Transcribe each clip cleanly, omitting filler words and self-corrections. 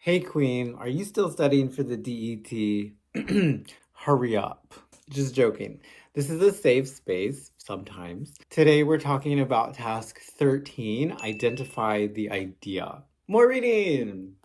Hey Queen, are you still studying for the DET? Hurry up. Just joking. This is a safe space sometimes. Today we're talking about task 13, identify the idea. More reading!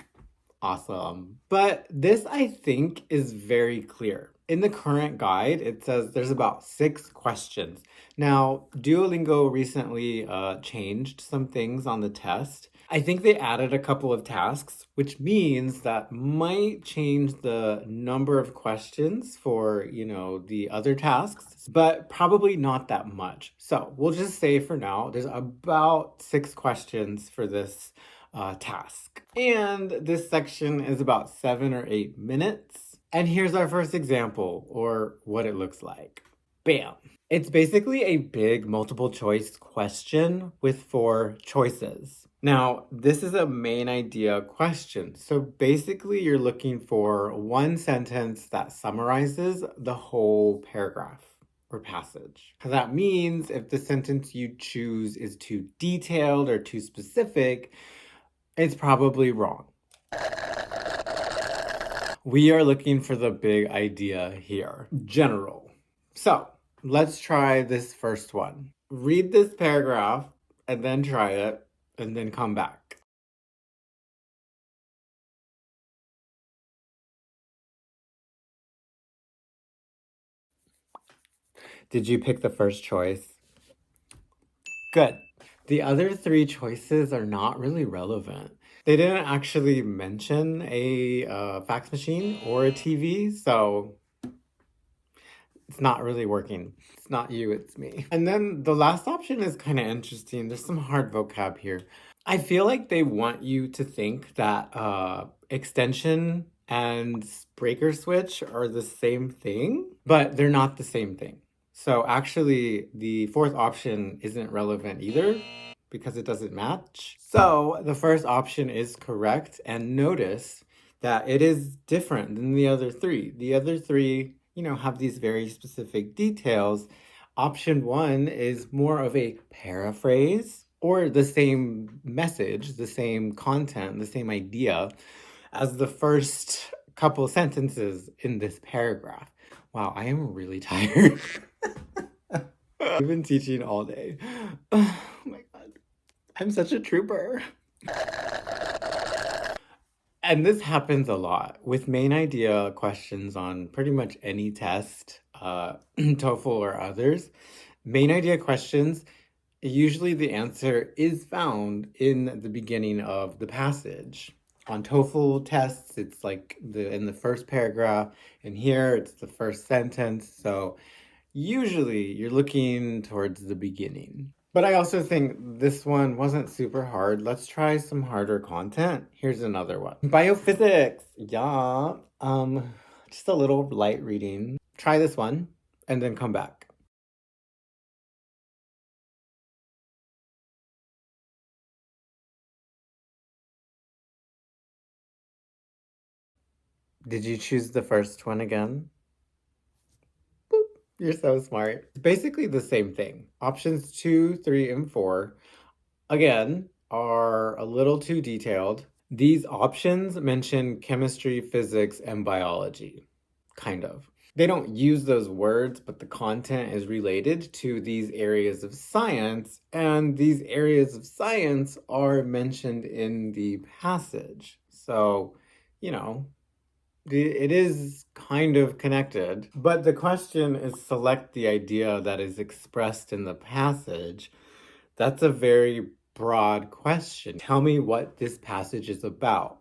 Awesome. But this, I think, is very clear. In the current guide, it says there's about 6 questions. Now, Duolingo recently changed some things on the test. I think they added a couple of tasks, which means that might change the number of questions for, the other tasks, but probably not that much. So we'll just say for now, there's about 6 questions for this task. And this section is about 7 or 8 minutes. And here's our first example, or what it looks like. Bam! It's basically a big multiple choice question with 4 choices. Now, this is a main idea question. So basically, you're looking for one sentence that summarizes the whole paragraph or passage. That means if the sentence you choose is too detailed or too specific, it's probably wrong. We are looking for the big idea here, general. So let's try this first one. Read this paragraph and then try it and then come back. Did you pick the first choice? Good. The other 3 choices are not really relevant. They didn't actually mention a fax machine or a TV, so it's not really working. It's not you, it's me. And then the last option is kind of interesting. There's some hard vocab here. I feel like they want you to think that extension and breaker switch are the same thing, but they're not the same thing. So actually, the 4th option isn't relevant either because it doesn't match. So the first option is correct, and notice that it is different than the other 3. The other 3, have these very specific details. Option 1 is more of a paraphrase or the same message, the same content, the same idea as the first couple sentences in this paragraph. Wow, I am really tired. I've been teaching all day. Oh my God. I'm such a trooper. And this happens a lot with main idea questions on pretty much any test, TOEFL or others. Main idea questions, usually the answer is found in the beginning of the passage. On TOEFL tests, it's like in the first paragraph, and here it's the first sentence. So usually you're looking towards the beginning. But I also think this one wasn't super hard. Let's try some harder content. Here's another one. Biophysics. Yeah. Just a little light reading. Try this one and then come back. Did you choose the first one again? Boop. You're so smart. It's basically the same thing. Options 2, 3, and 4, again, are a little too detailed. These options mention chemistry, physics, and biology, kind of. They don't use those words, but the content is related to these areas of science, and these areas of science are mentioned in the passage. So, it is kind of connected, but the question is select the idea that is expressed in the passage. That's a very broad question. Tell me what this passage is about.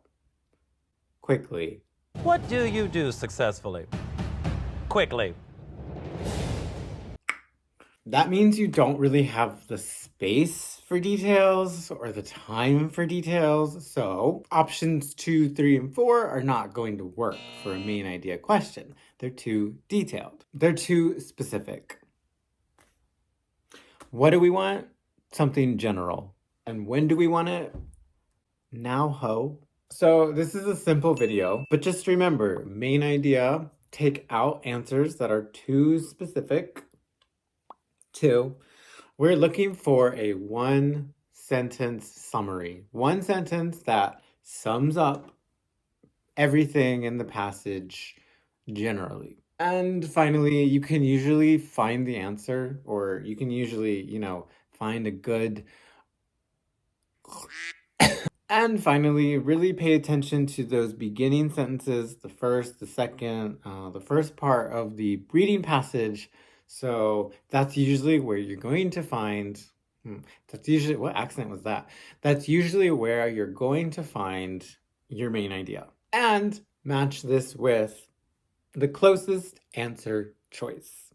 Quickly. What do you do successfully? Quickly. That means you don't really have the space for details or the time for details. So options 2, 3, and 4 are not going to work for a main idea question. They're too detailed. They're too specific. What do we want? Something general. And when do we want it? Now, ho. So this is a simple video, but just remember, main idea, take out answers that are too specific. 2, we're looking for a 1-sentence summary. 1 sentence that sums up everything in the passage generally. And finally, you can usually find the answer, or you can usually, find a good. And finally, really pay attention to those beginning sentences, the first, the second, the first part of the reading passage. So that's usually where you're going to find, that's usually, what accent was that? That's usually where you're going to find your main idea. And match this with the closest answer choice.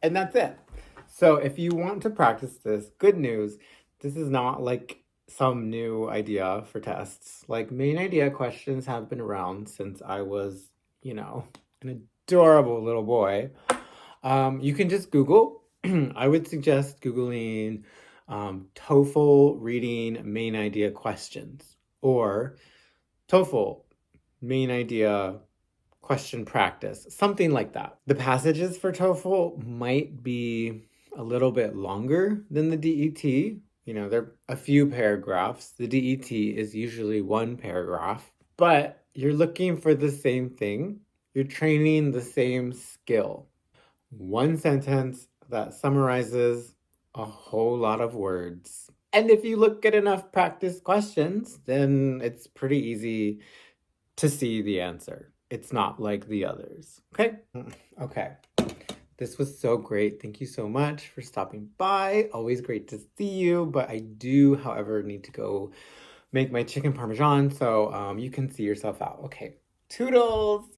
And that's it. So if you want to practice this, good news, this is not like some new idea for tests. Like main idea questions have been around since I was, an adorable little boy. You can just Google. I would suggest Googling TOEFL reading main idea questions or TOEFL main idea question practice, something like that. The passages for TOEFL might be a little bit longer than the DET. They're a few paragraphs. The DET is usually one paragraph, but you're looking for the same thing. You're training the same skill. One sentence that summarizes a whole lot of words. And if you look at enough practice questions, then it's pretty easy to see the answer. It's not like the others. Okay? Okay. This was so great. Thank you so much for stopping by. Always great to see you. But I do, however, need to go make my chicken parmesan so you can see yourself out. Okay. Toodles!